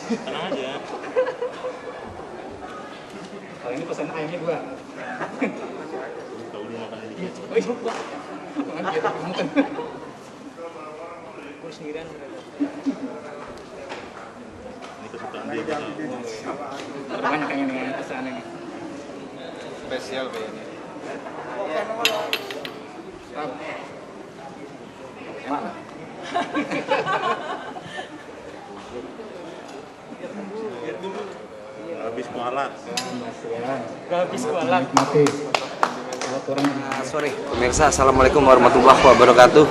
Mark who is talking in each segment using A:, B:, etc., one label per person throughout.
A: Tenang aja.
B: Kalau ini pesan ayamnya gua.
A: Tahu dulu makan ini.
B: Oh iya gua. Makan dia tapi makan. Gua sendirian.
A: Ini kesukaan dia.
B: Banyak yang ini pesan ini.
C: Spesial kayaknya.
B: Enak.
A: Habis kualat.
B: Habis kualat.
C: Sore pemirsa, assalamualaikum warahmatullahi wabarakatuh.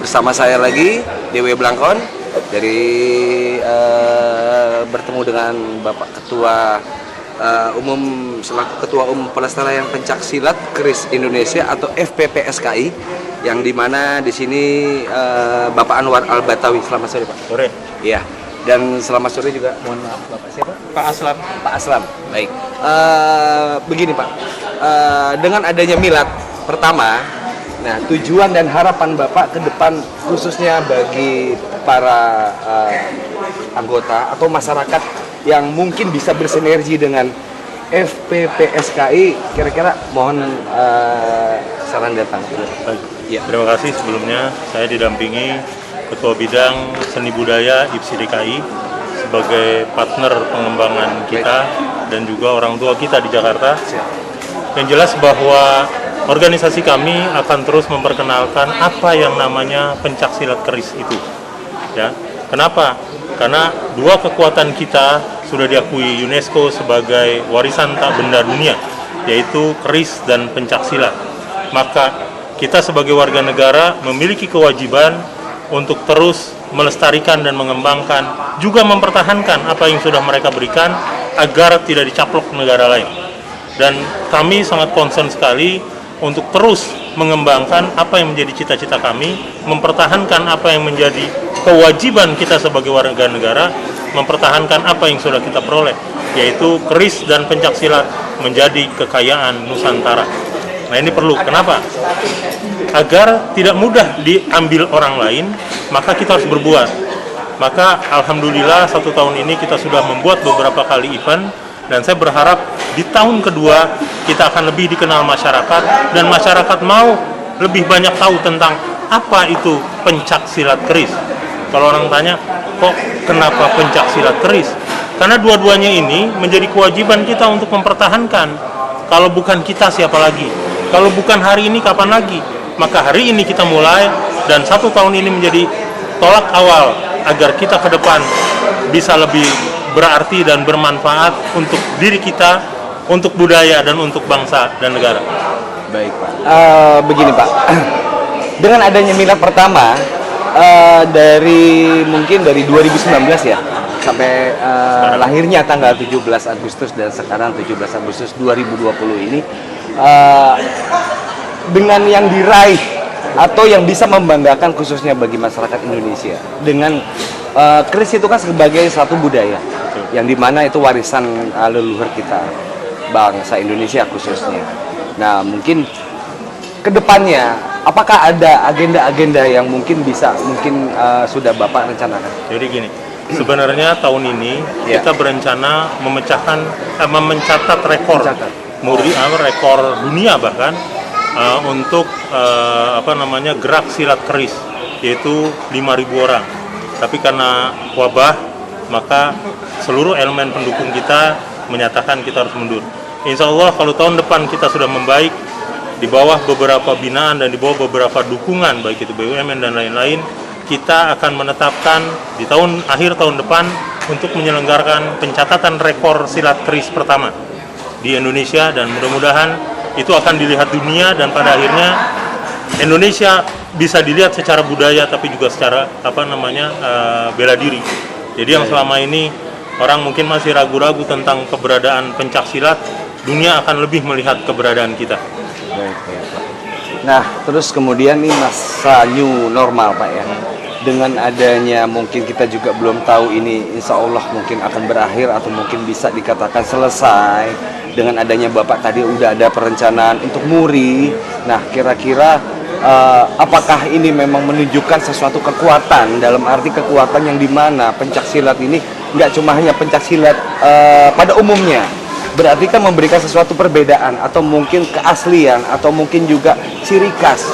C: Bersama saya lagi Dewi Blangkon dari bertemu dengan Bapak Ketua Umum selaku Ketua Umum Pelestarian Pencaksilat Keris Indonesia atau FPPSKI, yang dimana di sini Bapak Anwar Al-Batawi. Selamat sore Pak.
A: Sore.
C: Iya. Dan selamat sore juga, mohon maaf Bapak siapa?
B: Pak Aslam.
C: Pak Aslam. Baik. Begini Pak, dengan adanya milad pertama, nah tujuan dan harapan Bapak ke depan khususnya bagi para anggota atau masyarakat yang mungkin bisa bersinergi dengan FPPSKI, kira-kira mohon saran datang.
A: Baik.
C: Ya.
A: Terima kasih sebelumnya. Saya didampingi Ketua Bidang Seni Budaya IPSI DKI sebagai partner pengembangan kita dan juga orang tua kita di Jakarta. Yang jelas bahwa organisasi kami akan terus memperkenalkan apa yang namanya pencaksilat keris itu. Ya, kenapa? Karena dua kekuatan kita sudah diakui UNESCO sebagai warisan tak benda dunia, yaitu keris dan pencaksilat. Maka kita sebagai warga negara memiliki kewajiban untuk terus melestarikan dan mengembangkan, juga mempertahankan apa yang sudah mereka berikan agar tidak dicaplok negara lain. Dan kami sangat concern sekali untuk terus mengembangkan apa yang menjadi cita-cita kami, mempertahankan apa yang menjadi kewajiban kita sebagai warga negara, mempertahankan apa yang sudah kita peroleh, yaitu keris dan pencaksilat menjadi kekayaan Nusantara. Nah ini perlu, kenapa? Agar tidak mudah diambil orang lain, maka kita harus berbuat. Maka Alhamdulillah 1 tahun ini kita sudah membuat beberapa kali event, dan saya berharap di tahun kedua kita akan lebih dikenal masyarakat, dan masyarakat mau lebih banyak tahu tentang apa itu pencaksilat keris. Kalau orang tanya, kok kenapa pencaksilat keris? Karena dua-duanya ini menjadi kewajiban kita untuk mempertahankan. Kalau bukan kita, siapa lagi? Kalau bukan hari ini, kapan lagi? Maka hari ini kita mulai, dan 1 tahun ini menjadi tolak awal agar kita ke depan bisa lebih berarti dan bermanfaat untuk diri kita, untuk budaya, dan untuk bangsa dan negara.
C: Baik Pak. Begini Pak, dengan adanya milad pertama mungkin dari 2019 ya, sampai lahirnya tanggal 17 Agustus dan sekarang 17 Agustus 2020 ini, dengan yang diraih atau yang bisa membanggakan khususnya bagi masyarakat Indonesia dengan keris itu kan sebagai satu budaya yang dimana itu warisan leluhur kita bangsa Indonesia khususnya. Nah mungkin kedepannya apakah ada agenda-agenda yang mungkin sudah Bapak rencanakan?
A: Jadi gini, sebenarnya tahun ini kita berencana mencatat rekor rekor dunia bahkan untuk gerak silat keris, yaitu 5.000 orang. Tapi karena wabah, maka seluruh elemen pendukung kita menyatakan kita harus mundur. Insya Allah kalau tahun depan kita sudah membaik, di bawah beberapa binaan dan di bawah beberapa dukungan, baik itu BUMN dan lain-lain, kita akan menetapkan di akhir tahun depan untuk menyelenggarakan pencatatan rekor silat keris pertama di Indonesia, dan mudah-mudahan itu akan dilihat dunia dan pada akhirnya Indonesia bisa dilihat secara budaya tapi juga secara bela diri. Jadi yang selama ini orang mungkin masih ragu-ragu tentang keberadaan pencak silat, dunia akan lebih melihat keberadaan kita.
C: Baik, Pak. Nah, terus kemudian nih masa new normal, Pak ya. Dengan adanya mungkin kita juga belum tahu ini insya Allah mungkin akan berakhir atau mungkin bisa dikatakan selesai. Dengan adanya Bapak tadi udah ada perencanaan untuk muri. Nah, kira-kira apakah ini memang menunjukkan sesuatu kekuatan, dalam arti kekuatan yang dimana pencak silat ini nggak cuma hanya pencak silat pada umumnya, berarti kan memberikan sesuatu perbedaan atau mungkin keaslian atau mungkin juga ciri khas.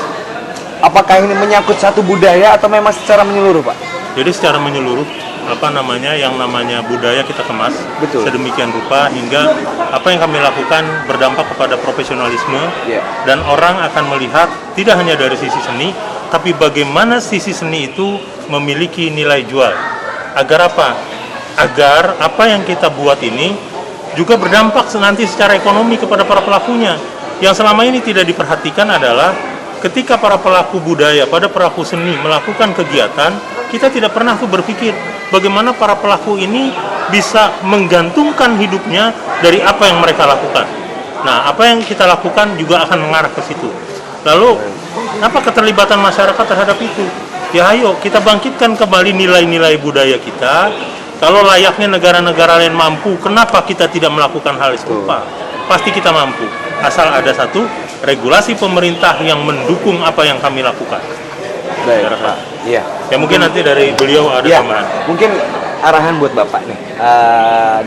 C: Apakah ini menyangkut satu budaya atau memang secara menyeluruh, Pak?
A: Jadi secara menyeluruh, yang namanya budaya kita kemas. Betul. Sedemikian rupa hingga apa yang kami lakukan berdampak kepada profesionalisme, dan orang akan melihat tidak hanya dari sisi seni, tapi bagaimana sisi seni itu memiliki nilai jual. Agar apa? Agar apa yang kita buat ini juga berdampak nanti secara ekonomi kepada para pelakunya. Yang selama ini tidak diperhatikan adalah ketika para pelaku budaya, pada pelaku seni melakukan kegiatan, kita tidak pernah tuh berpikir bagaimana para pelaku ini bisa menggantungkan hidupnya dari apa yang mereka lakukan. Nah, apa yang kita lakukan juga akan mengarah ke situ. Lalu, apa keterlibatan masyarakat terhadap itu? Ya ayo, kita bangkitkan kembali nilai-nilai budaya kita. Kalau layaknya negara-negara lain mampu, kenapa kita tidak melakukan hal serupa? Pasti kita mampu. Asal ada satu regulasi pemerintah yang mendukung apa yang kami lakukan.
C: Baik, Pak. Iya.
A: Ya mungkin nanti dari beliau ada tambahan.
C: Mungkin arahan buat Bapak nih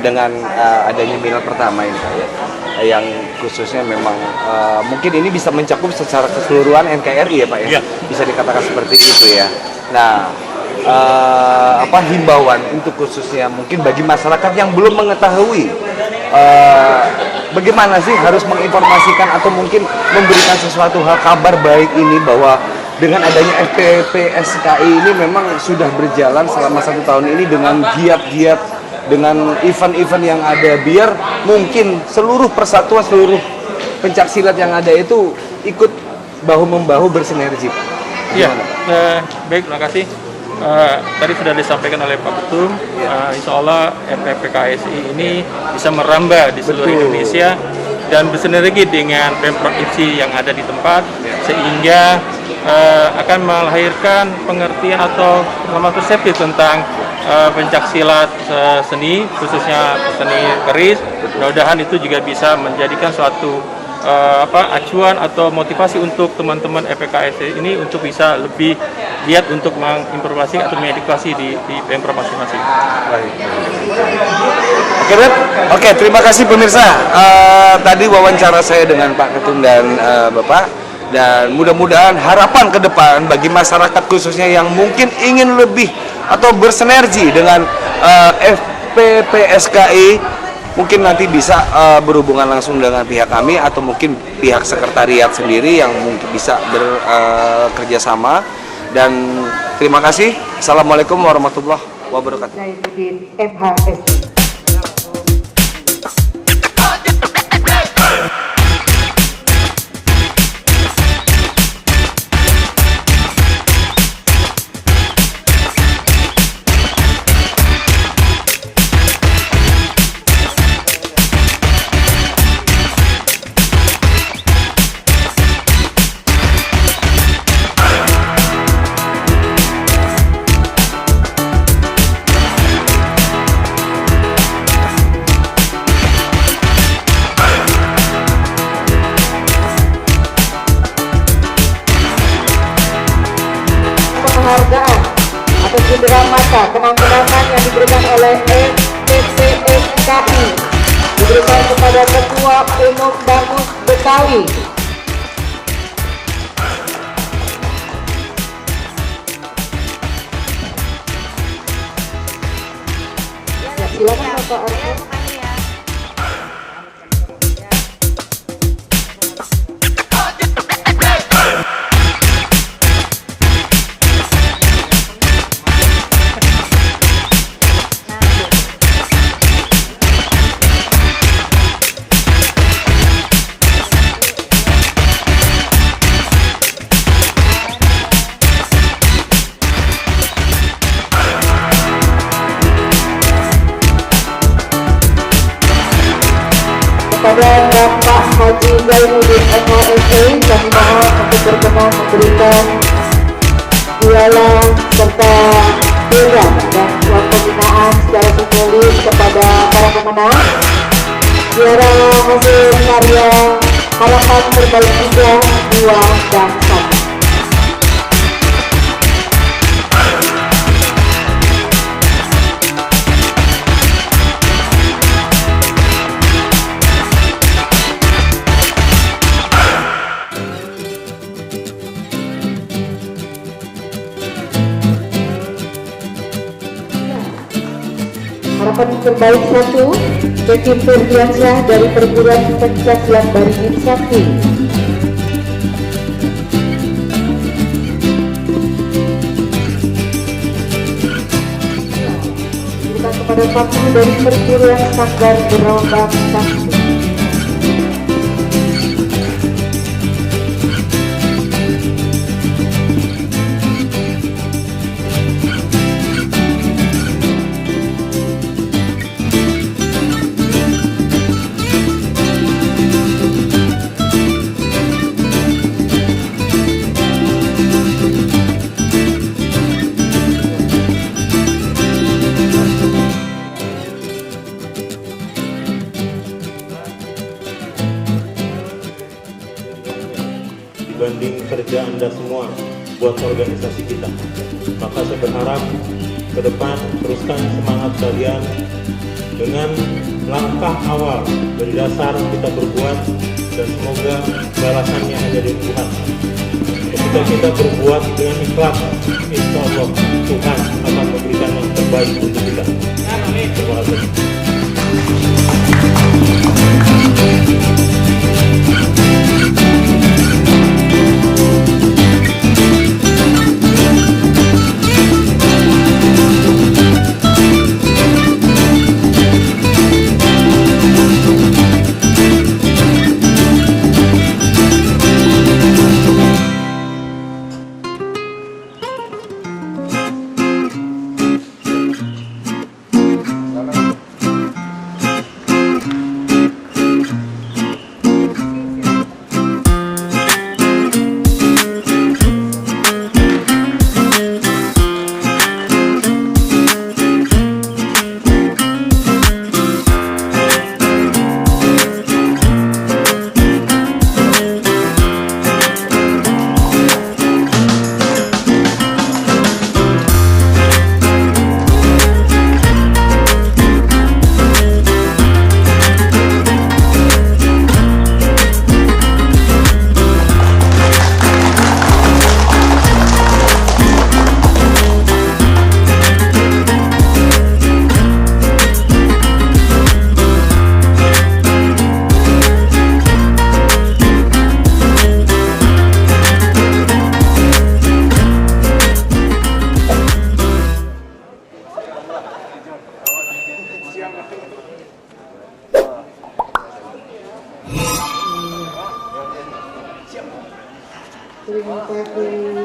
C: dengan adanya milad pertama ini, Pak, ya, yang khususnya memang mungkin ini bisa mencakup secara keseluruhan NKRI ya, Pak ya. Bisa dikatakan seperti itu ya. Nah, himbauan untuk khususnya mungkin bagi masyarakat yang belum mengetahui bagaimana sih harus menginformasikan atau mungkin memberikan sesuatu hal kabar baik ini, bahwa dengan adanya FPPSKI ini memang sudah berjalan selama 1 tahun ini dengan giat-giat, dengan event-event yang ada, biar mungkin seluruh persatuan, seluruh pencak silat yang ada itu ikut bahu-membahu bersinergi.
B: Iya, baik, terima kasih. Tadi sudah disampaikan oleh Pak Ketum, insya Allah FPPKSI ini bisa merambah di seluruh Indonesia dan bersinergi dengan Pemprov IPSI yang ada di tempat, sehingga akan melahirkan pengertian atau persepsi tentang pencak silat seni, khususnya seni keris. Mudah-mudahan itu juga bisa menjadikan suatu acuan atau motivasi untuk teman-teman FPKSI ini untuk bisa lebih giat untuk menginformasikan atau mengedukasi di Pemprov masing-masing.
C: Oke, terima kasih pemirsa. Tadi wawancara saya dengan Pak Ketum dan Bapak, dan mudah-mudahan harapan ke depan bagi masyarakat khususnya yang mungkin ingin lebih atau bersinergi dengan FPPSKI, mungkin nanti bisa berhubungan langsung dengan pihak kami atau mungkin pihak sekretariat sendiri yang mungkin bisa bekerja sama. Dan terima kasih. Assalamualaikum warahmatullahi wabarakatuh.
D: FHSI. mata kenang-kenangan yang diberikan oleh FPPSKI diberikan kepada Ketua Umum Bamus Betawi. Ya, silakan Bapak Arifin. Kepada Bapak Haji Zainuddin MHSE, kami mohon untuk berkenan memberikan piala serta piala dan uang pembinaan secara simbolis kepada para pemenang. Piala hasil karya halaman terbaik 3, 2, dan 1. Harapan terbaik 1, Kevin Turdiansyah dari Perguruan Pencaksilat Baringin Sakti. Diberikan kepada 1 dari Perguruan Sanggar Gerobak Sakti.
A: Dibanding kerja Anda semua buat organisasi kita. Maka saya berharap ke depan teruskan semangat kalian dengan langkah awal dari dasar kita berbuat, dan semoga balasannya hanya dari Tuhan. Ketika kita berbuat dengan ikhlas, insya Allah Tuhan akan memberikan yang terbaik untuk kita. Terima kasih.
D: Terima kasih.